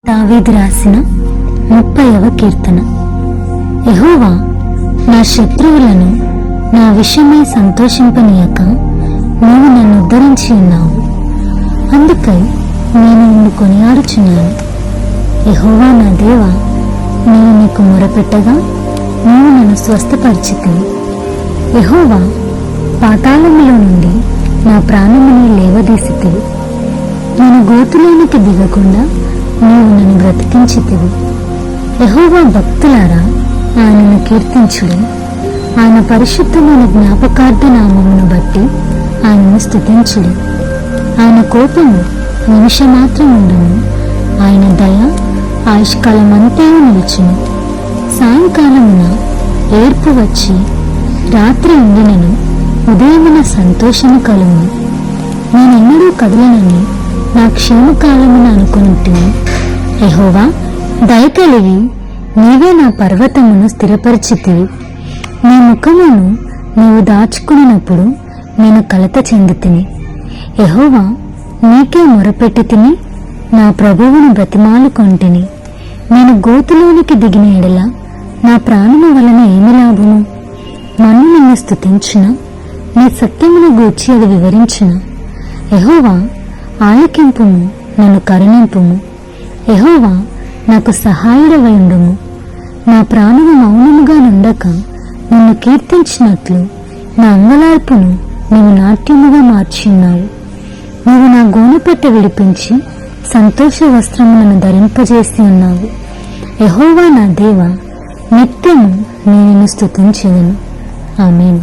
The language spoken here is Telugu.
దావీదు రాసిన 30వ కీర్తన. యెహోవా నా శత్రువులను నా విషయమై సంతోషింపనీయక నీవు నన్ను ఉద్ధరించి ఉన్నావు. అందుకై నేను నిన్ను కొనియాడుచున్నాను. యెహోవా నా దేవా, నేను నీకు మొరపెట్టగా నీవు నన్ను స్వస్థపరిచితివి. యెహోవా, పాతాళములో నుండి నా ప్రాణముని లేవదీసితివి. నేను గోతులోనికి దిగకుండా నీవు నన్ను బ్రతికించితివి. యెహోవా భక్తులారా, ఆయనను కీర్తించుడి. ఆయన పరిశుద్ధమైన జ్ఞాపకార్థ నామమును బట్టి ఆయనను స్తుతించుడి. ఆయన కోపము నిమిషమాత్రం ఉండును, ఆయన దయ ఆయుష్కాలమంతా నిలుచును. సాయంకాలమున ఏర్పు వచ్చి రాత్రి ఉండినను ఉదయమున సంతోషము కలుగును. నేనెన్నడూ కదలనని నా క్షేమకాలమున అనుకునింటిని. యెహోవా, దయ కలిగి నీవే నా పర్వతమును స్థిరపరిచితివి. నీ ముఖమును నీవు దాచుకున్నప్పుడు నేను కలత చెందితిని. యెహోవా, నీకే మొరపెట్టి తిని నా ప్రభువును బ్రతిమాలుకొంటిని. నేను గోతులోనికి దిగిన ఎడల నా ప్రాణము వలన ఏమి లాభము? మన్ను నిన్ను స్తుతించున, నీ సత్యమును గూర్చి అది వివరించున. యెహోవా, ఆలకింపుము, నన్ను కరుణింపుము. యెహోవా, నాకు సహాయుడవై ఉండుము. నా ప్రాణము మౌనముగా నుండక నిన్ను కీర్తించినట్లు నా అంగలార్పును నీవు నాట్యముగా మార్చిన్నావు. నీవు నా గోనెపట్ట విడిపించి సంతోష వస్త్రములను ధరింపజేసి ఉన్నావు. యెహోవా నా దేవా, నిత్యము నేను నిన్ను స్తుతించెదను. ఆమేన్.